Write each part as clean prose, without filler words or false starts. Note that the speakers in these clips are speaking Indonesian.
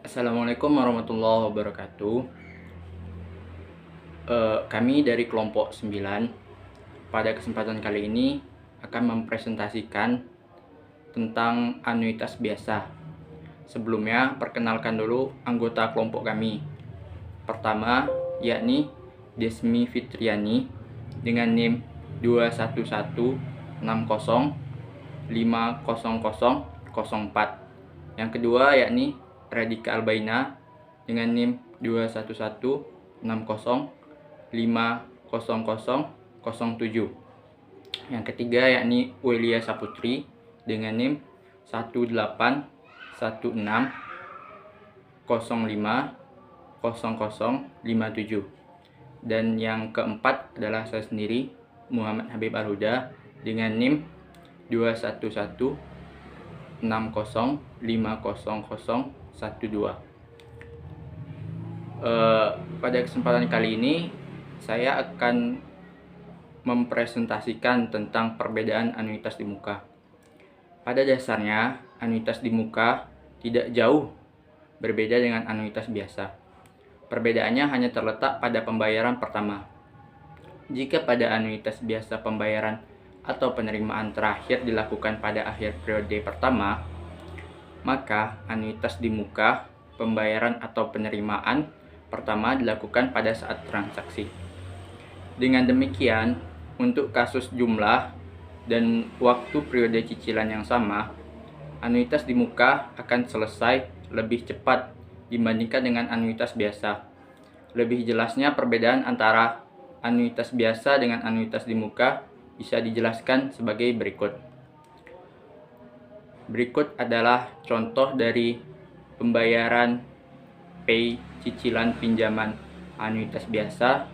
Assalamualaikum warahmatullahi wabarakatuh. Kami dari kelompok 9 pada kesempatan kali ini akan mempresentasikan tentang anuitas biasa. Sebelumnya, perkenalkan dulu anggota kelompok kami. Pertama, yakni Desmi Fitriani dengan NIM 21160500004. Yang kedua yakni Radika Albaina dengan NIM 21160500007. Yang ketiga yakni Welia Saputri dengan NIM 18160500057. Dan yang keempat adalah saya sendiri, Muhammad Habib Al-Huda dengan NIM 21160500012. Pada kesempatan kali ini saya akan mempresentasikan tentang perbedaan anuitas di muka. Pada dasarnya, anuitas di muka tidak jauh berbeda dengan anuitas biasa. Perbedaannya hanya terletak pada pembayaran pertama. Jika pada anuitas biasa pembayaran atau penerimaan terakhir dilakukan pada akhir periode pertama, maka anuitas di muka pembayaran atau penerimaan pertama dilakukan pada saat transaksi. Dengan demikian, untuk kasus jumlah dan waktu periode cicilan yang sama, anuitas di muka akan selesai lebih cepat dibandingkan dengan anuitas biasa. Lebih jelasnya perbedaan antara anuitas biasa dengan anuitas di muka bisa dijelaskan sebagai berikut. Berikut adalah contoh dari pembayaran pay cicilan pinjaman anuitas biasa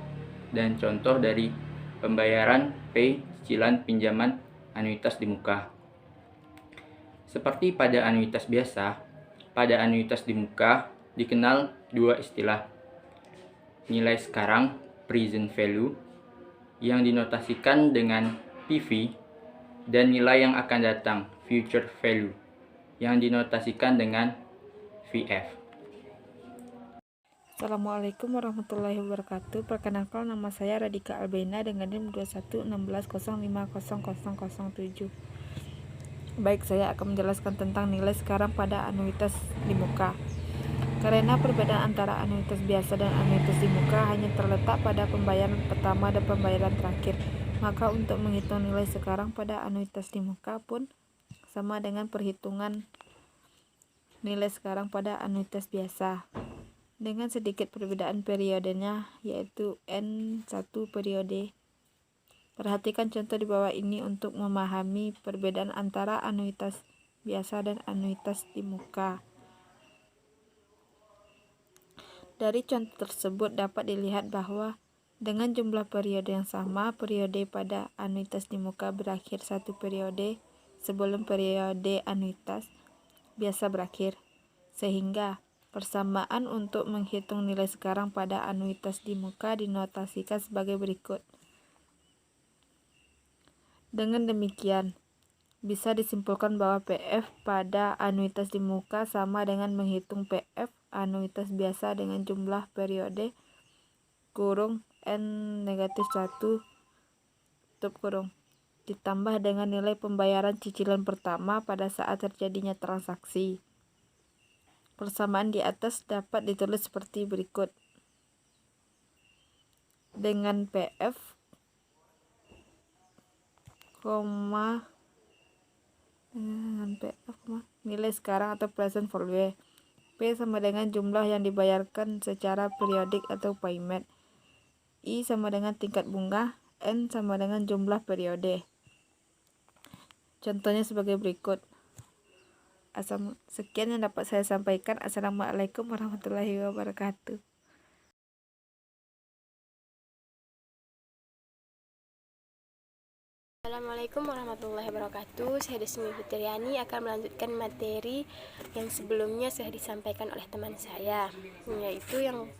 dan contoh dari pembayaran pay cicilan pinjaman anuitas di muka. Seperti pada anuitas biasa, pada anuitas di muka dikenal dua istilah. Nilai sekarang present value yang dinotasikan dengan PV dan nilai yang akan datang future value yang dinotasikan dengan VF. Assalamualaikum warahmatullahi wabarakatuh. Perkenalkan, nama saya Radika Albaina dengan NIM 21160500007. Baik, saya akan menjelaskan tentang nilai sekarang pada anuitas di muka. Karena perbedaan antara anuitas biasa dan anuitas di muka hanya terletak pada pembayaran pertama dan pembayaran terakhir, maka untuk menghitung nilai sekarang pada anuitas di muka pun sama dengan perhitungan nilai sekarang pada anuitas biasa, dengan sedikit perbedaan periodenya, yaitu N1 periode. Perhatikan contoh di bawah ini untuk memahami perbedaan antara anuitas biasa dan anuitas di muka. Dari contoh tersebut dapat dilihat bahwa dengan jumlah periode yang sama, periode pada anuitas di muka berakhir satu periode sebelum periode anuitas biasa berakhir, sehingga persamaan untuk menghitung nilai sekarang pada anuitas di muka dinotasikan sebagai berikut. Dengan demikian, bisa disimpulkan bahwa PF pada anuitas di muka sama dengan menghitung PF anuitas biasa dengan jumlah periode kurung N-1 tutup kurung ditambah dengan nilai pembayaran cicilan pertama pada saat terjadinya transaksi. Persamaan di atas dapat ditulis seperti berikut. Dengan PF, nilai sekarang atau present value. P sama dengan jumlah yang dibayarkan secara periodik atau payment. I sama dengan tingkat bunga. N sama dengan jumlah periode. Contohnya sebagai berikut. Sekian yang dapat saya sampaikan. Assalamualaikum warahmatullahi wabarakatuh. Assalamualaikum warahmatullahi wabarakatuh. Saya Desmi Fitriani akan melanjutkan materi yang sebelumnya sudah disampaikan oleh teman saya, yaitu yang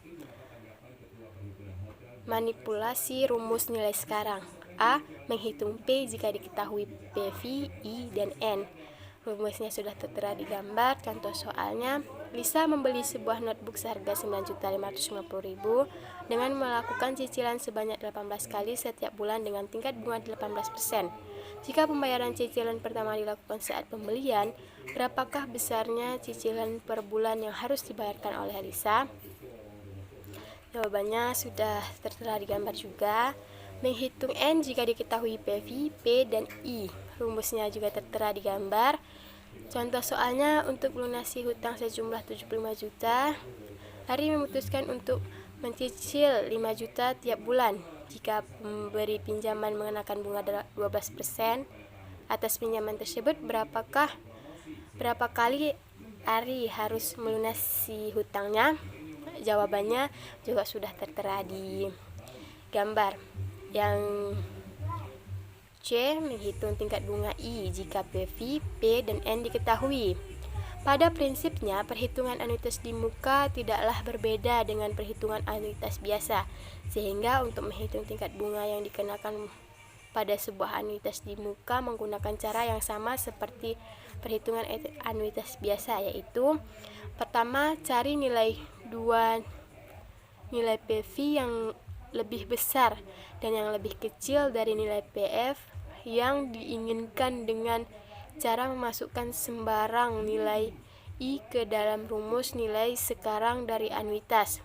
manipulasi rumus nilai sekarang. A. Menghitung P jika diketahui PV, I, dan N. Rumusnya sudah tertera di gambar contoh soalnya. Lisa membeli sebuah notebook seharga 9.550.000 dengan melakukan cicilan sebanyak 18 kali setiap bulan dengan tingkat bunga 18%. Jika pembayaran cicilan pertama dilakukan saat pembelian, berapakah besarnya cicilan per bulan yang harus dibayarkan oleh Lisa? Jawabannya sudah tertera di gambar juga. Menghitung N jika diketahui PV, P, dan I. Rumusnya juga tertera di gambar. Contoh soalnya, untuk melunasi hutang sejumlah 75 juta, Hari memutuskan untuk mencicil 5 juta tiap bulan. Jika pemberi pinjaman mengenakan bunga 12% atas pinjaman tersebut, berapa kali Ari harus melunasi hutangnya? Jawabannya juga sudah tertera di gambar. Yang C, menghitung tingkat bunga I jika PV, P, dan N diketahui. Pada prinsipnya, perhitungan anuitas di muka tidaklah berbeda dengan perhitungan anuitas biasa, sehingga untuk menghitung tingkat bunga yang dikenakan pada sebuah anuitas di muka menggunakan cara yang sama seperti perhitungan anuitas biasa, yaitu pertama, cari nilai PV yang lebih besar dan yang lebih kecil dari nilai PF yang diinginkan dengan cara memasukkan sembarang nilai I ke dalam rumus nilai sekarang dari anuitas.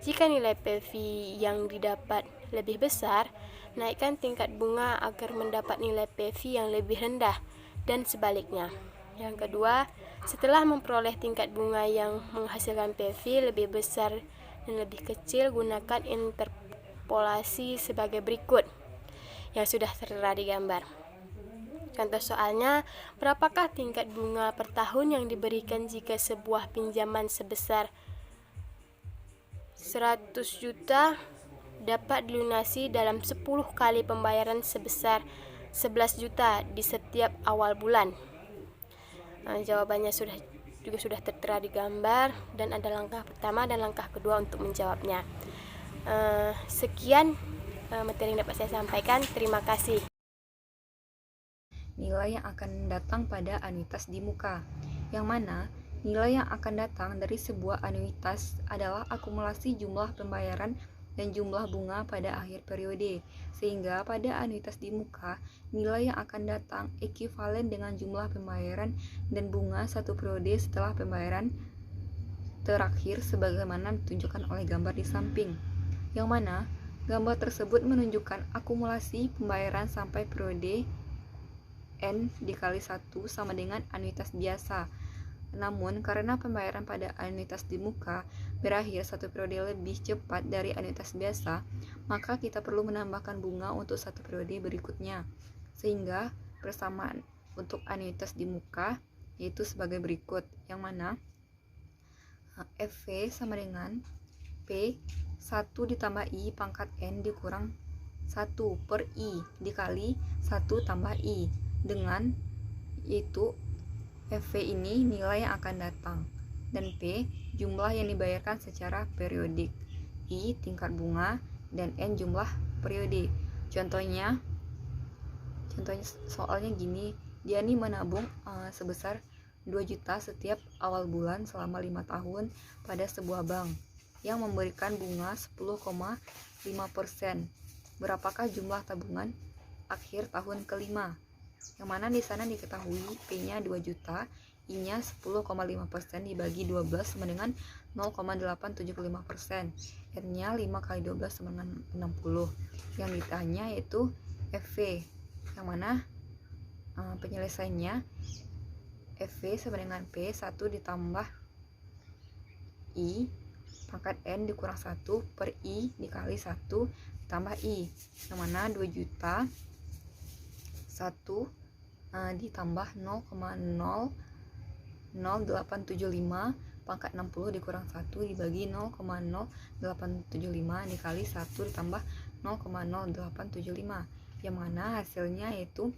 Jika nilai PV yang didapat lebih besar, naikkan tingkat bunga agar mendapat nilai PV yang lebih rendah, dan sebaliknya. Yang kedua, setelah memperoleh tingkat bunga yang menghasilkan PV lebih besar dan lebih kecil, gunakan interpolasi sebagai berikut yang sudah tertera di gambar. Contoh soalnya, berapakah tingkat bunga per tahun yang diberikan jika sebuah pinjaman sebesar 100 juta dapat dilunasi dalam 10 kali pembayaran sebesar 11 juta di setiap awal bulan? Jawabannya juga sudah tertera di gambar, dan ada langkah pertama dan langkah kedua untuk menjawabnya. Sekian materi yang dapat saya sampaikan. Terima kasih. Nilai yang akan datang pada anuitas di muka, yang mana nilai yang akan datang dari sebuah anuitas adalah akumulasi jumlah pembayaran dan jumlah bunga pada akhir periode, sehingga pada anuitas di muka, nilai yang akan datang ekuivalen dengan jumlah pembayaran dan bunga satu periode setelah pembayaran terakhir sebagaimana ditunjukkan oleh gambar di samping, yang mana gambar tersebut menunjukkan akumulasi pembayaran sampai periode N dikali 1 sama dengan anuitas biasa. Namun, karena pembayaran pada anuitas di muka berakhir satu periode lebih cepat dari anuitas biasa, maka kita perlu menambahkan bunga untuk satu periode berikutnya. Sehingga persamaan untuk anuitas di muka yaitu sebagai berikut, yang mana FV sama dengan P 1 ditambah I pangkat N dikurang 1 per I dikali 1 tambah I, dengan yaitu FV ini nilai yang akan datang, dan P jumlah yang dibayarkan secara periodik, I tingkat bunga, dan N jumlah periode. Contohnya soalnya gini, dia nih menabung sebesar 2 juta setiap awal bulan selama 5 tahun pada sebuah bank yang memberikan bunga 10,5%. Berapakah jumlah tabungan akhir tahun kelima? Yang mana di sana diketahui P-nya 2 juta, I-nya 10,5% dibagi 12 sama dengan 0,875%, N-nya 5 kali 12 sama dengan 60. Yang ditanya yaitu FV, yang mana penyelesaiannya FV sama dengan P 1 ditambah I pangkat N dikurang 1 per I dikali 1 ditambah I, yang mana 2 juta 1 ditambah 0,0875 pangkat 60 dikurang 1 dibagi 0,0875 dikali 1 ditambah 0,0875, yang mana hasilnya yaitu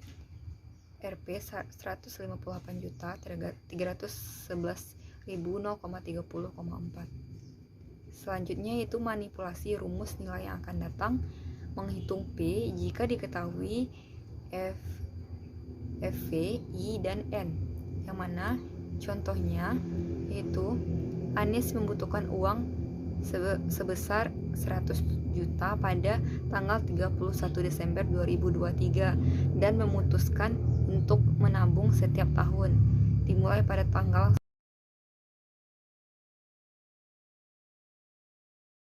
Rp 158.311.030,4. Selanjutnya yaitu manipulasi rumus nilai yang akan datang, menghitung P jika diketahui FV, I, dan N, yang mana Contohnya yaitu Anies membutuhkan uang sebesar 100 juta pada tanggal 31 Desember 2023 dan memutuskan untuk menabung setiap tahun dimulai pada tanggal